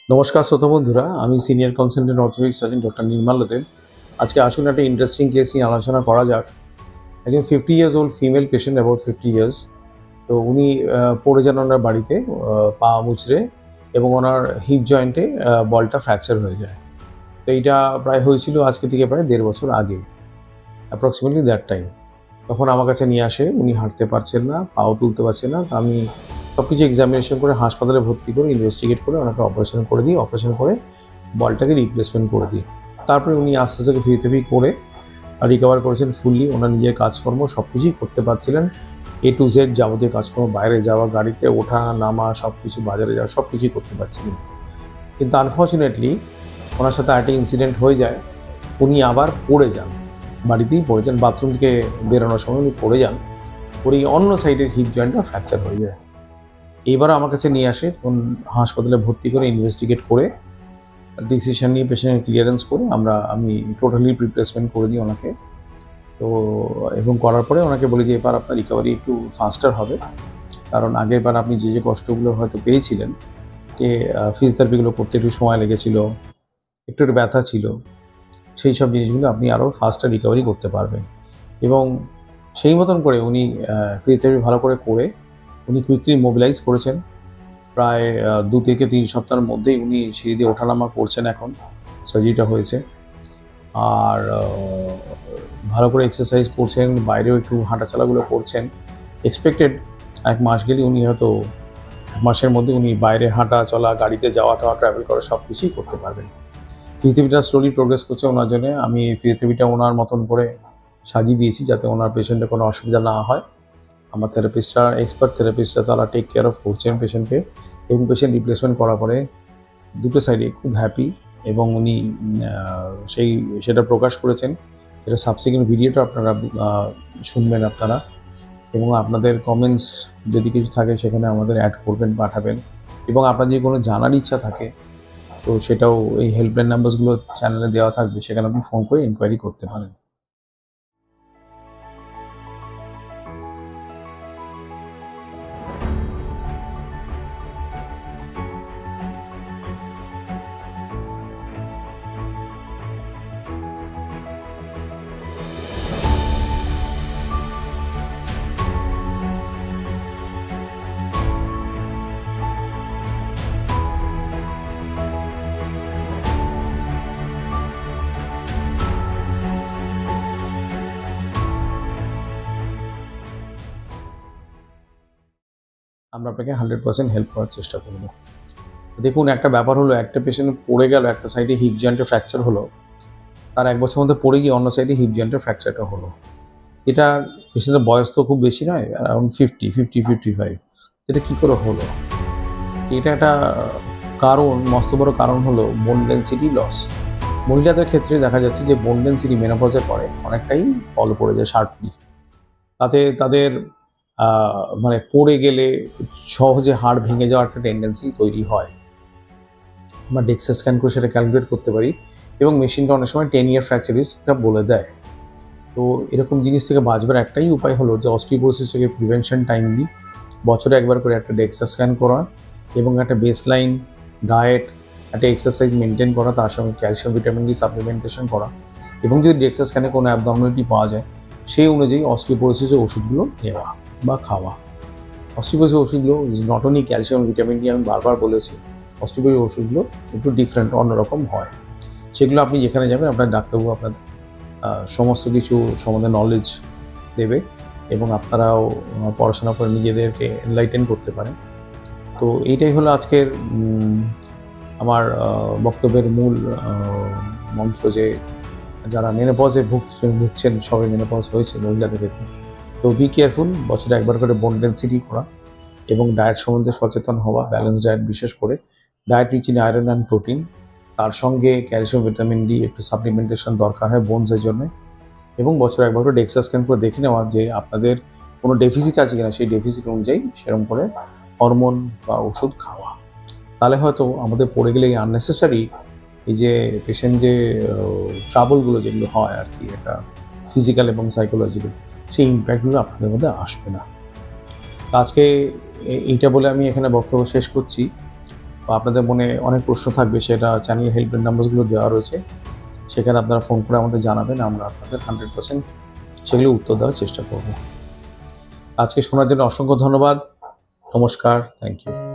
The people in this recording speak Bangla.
নমস্কার শ্রোতা বন্ধুরা, আমি senior consultant orthopaedic surgeon doctor Nirmalya Deb. আজকে আসুন একটা ইন্টারেস্টিং কেস নিয়ে আলোচনা করা যাক। একজন 50 years old female patient, about 50 years. তো উনি পড়ে যান ওনার বাড়িতে পা মুচড়ে, এবং ওনার হিপ জয়েন্টে বলটা ফ্র্যাকচার হয়ে যায়। তো এইটা প্রায় হয়েছিল আজকে থেকে প্রায় 1.5 বছর আগে, অ্যাপ্রক্সিমেটলি দ্যাট টাইম। তখন আমার কাছে নিয়ে আসে, উনি হাঁটতে পারছেন না, পাও তুলতে পারছেন না। তো আমি সব কিছু এক্সামিনেশন করে হাসপাতালে ভর্তি করে ইনভেস্টিগেট করে ওনাকে অপারেশন করে দিই। অপারেশন করে বলটাকে রিপ্লেসমেন্ট করে দিই। তারপরে উনি আস্তে আস্তে ফিজিওথেরাপি করে রিকভার করেছেন ফুললি। ওনার নিজের কাজকর্ম সব কিছুই করতে পারছিলেন, এ টু জেড যাবতীয় কাজকর্ম, বাইরে যাওয়া, গাড়িতে ওঠা নামা, সব কিছু, বাজারে যাওয়া, সব কিছুই করতে পারছিলেন। কিন্তু আনফর্চুনেটলি ওনার সাথে একটা ইনসিডেন্ট হয়ে যায়। উনি আবার পড়ে যান, বাড়িতেই পড়ে যান, বাথরুম থেকে বেরোনোর সময় উনি পড়ে যান। পরে অন্য সাইডের হিপ জয়েন্টটা ফ্র্যাকচার হয়ে যায়। এইবারও আমার কাছে নিয়ে আসে, হাসপাতালে ভর্তি করে ইনভেস্টিগেট করে ডিসিশন নিয়ে পেশেন্টের ক্লিয়ারেন্স করে আমি টোটালি রিপ্লেসমেন্ট করে দিই ওনাকে। তো এবং করার পরে ওনাকে বলি যে এবার আপনার রিকভারি একটু ফাস্টার হবে, কারণ আগেরবার আপনি যে কষ্টগুলো হয়তো পেয়েছিলেন, যে ফিজিওথেরাপিগুলো করতে একটু সময় লেগেছিল, একটু ব্যথা ছিল, সেই সব জিনিসগুলো আপনি আরও ফাস্টার রিকভারি করতে পারবেন। এবং সেই মতন করে উনি ফিজিওথেরাপি ভালো করে উনি কুইকলি মোবিলাইজ করেছেন। প্রায় 2 থেকে 3 সপ্তাহের মধ্যেই উনি সিঁড়ি দিয়ে ওঠানামা করছেন এখন, সার্জারিটা হয়েছে। আর ভালো করে এক্সারসাইজ করছেন, বাইরেও একটু হাঁটাচলাগুলো করছেন। এক্সপেক্টেড 1 মাস গেলেই উনি হয়তো 1 মাসের মধ্যে উনি বাইরে হাঁটা চলা, গাড়িতে যাওয়া-টাওয়া, ট্রাভেল করা সব কিছুই করতে পারবেন। ফিজিওথেরাপিটা স্লোলি প্রোগ্রেস করছে ওনার জন্যে। আমি ফিজিওথেরাপিটা ওনার মতন করে সাজিয়ে দিয়েছি যাতে ওনার পেশেন্টের কোনো অসুবিধা না হয়। আমার থেরাপিস্টরা, এক্সপার্ট থেরাপিস্টরা, তারা টেক কেয়ার অফ করছেন পেশেন্টকে। এবং পেশেন্ট রিপ্লেসমেন্ট করার পরে দুটো সাইডে খুব হ্যাপি। এবং উনি সেটা প্রকাশ করেছেন। এটা সাবসিকুয়েন্ট ভিডিওটা আপনারা শুনবেন আপনারা। এবং আপনাদের কমেন্টস যদি কিছু থাকে সেখানে আমাদের অ্যাড করবেন, পাঠাবেন। এবং আপনার যদি কোনো জানার ইচ্ছা থাকে, তো সেটাও এই হেল্পলাইন নাম্বারসগুলো চ্যানেলে দেওয়া থাকবে, সেখানে আপনি ফোন করে ইনকোয়ারি করতে পারেন। আমরা আপনাকে 100% হেল্প করার চেষ্টা করব। দেখুন, একটা ব্যাপার হলো, একটা পেশেন্ট পড়ে গেল, একটা সাইডে হিপ জয়েন্টে ফ্র্যাকচার হলো। তার 1 বছরের মধ্যে পড়ে গিয়ে অন্য সাইডে হিপ জয়েন্টের ফ্র্যাকচারটা হলো। এটা পেশেন্টের বয়স তো খুব বেশি নয়, অ্যারাউন্ড 55। এটা কী করে হলো? এটা একটা কারণ, মস্ত বড় কারণ হলো বোন ডেনসিটি লস। মহিলাদের ক্ষেত্রে দেখা যাচ্ছে যে বোন ডেনসিটি মেনোপজের পরে অনেকটাই ফল পড়ে যায় শার্পলি। তাতে তাদের মানে পড়ে গেলে সহজে হাড় ভেঙে যাওয়ার একটা টেন্ডেন্সি তৈরি হয়। আমরা ডেক্সা স্ক্যান করে সেটা ক্যালকুলেট করতে পারি, এবং মেশিনটা অনেক সময় 10 ইয়ার ফ্র্যাকচার রিস্কটা বলে দেয়। তো এরকম জিনিস থেকে বাঁচবার একটাই উপায় হলো যে অস্টিওপোরোসিস থেকে প্রিভেনশন টাইমলি বছরে একবার করে একটা ডেক্সা স্ক্যান করা, এবং একটা বেসলাইন ডায়েট, একটা এক্সারসাইজ মেনটেন করা, তার সঙ্গে ক্যালসিয়াম ভিটামিন ডি সাপ্লিমেন্টেশন করা। এবং যদি ডেক্সা স্ক্যানে কোনো অ্যাবনর্মালিটি পাওয়া যায়, সেই অনুযায়ী অস্টিওপোরোসিসের ওষুধগুলো নেওয়া বা খাওয়া। অস্টিওপোরোসিস ওষুধগুলো is not only calcium vitamin D, আমি বারবার বলেছি। অস্টিওপোরোসিস ওষুধগুলো একটু ডিফারেন্ট, অন্যরকম হয়। সেগুলো আপনি যেখানে যাবেন আপনার ডাক্তারবাবু আপনার সমস্ত কিছু সম্বন্ধে নলেজ দেবে, এবং আপনারাও পড়াশোনা করে নিজেদেরকে এনলাইটেন করতে পারেন। তো এইটাই হলো আজকের আমার বক্তব্যের মূল মন্ত্র, যে যারা মেনোপজে ভুগছেন, সবে মেনোপজ হয়েছে মহিলাদের ক্ষেত্রে, তো বি কেয়ারফুল। বছরে একবার করে বোন ডেনসিটি করা, এবং ডায়েট সম্বন্ধে সচেতন হওয়া, ব্যালেন্স ডায়েট বিশেষ করে, diet rich in iron and protein, তার সঙ্গে ক্যালসিয়াম ভিটামিন ডি একটু সাপ্লিমেন্টেশন দরকার হয় বোনসের জন্য। এবং বছরে একবার করে ডেক্সা স্ক্যান করে দেখে নেওয়া যে আপনাদের কোনো ডেফিসিট আছে কিনা, সেই ডেফিসিট অনুযায়ী সেরকম করে হরমোন বা ওষুধ খাওয়া। তাহলে হয়তো আমাদের পড়ে গেলে এই আননেসেসারি এই যে পেশেন্ট যে ট্রাবলগুলো যেগুলো হয় আর কি, একটা ফিজিক্যাল এবং সাইকোলজিক্যাল, সেই ইম্প্যাক্টগুলো আপনাদের মধ্যে আসবে না। আজকে এইটা বলে আমি এখানে বক্তব্য শেষ করছি। বা আপনাদের মনে অনেক প্রশ্ন থাকবে, সেটা চ্যানেল হেল্পলাইন নাম্বারগুলো দেওয়া রয়েছে, সেখানে আপনারা ফোন করে আমাদের জানাবেন, আমরা আপনাদের 100% সেগুলো উত্তর দেওয়ার চেষ্টা করব। আজকে শোনার জন্য অসংখ্য ধন্যবাদ। নমস্কার, থ্যাংক ইউ।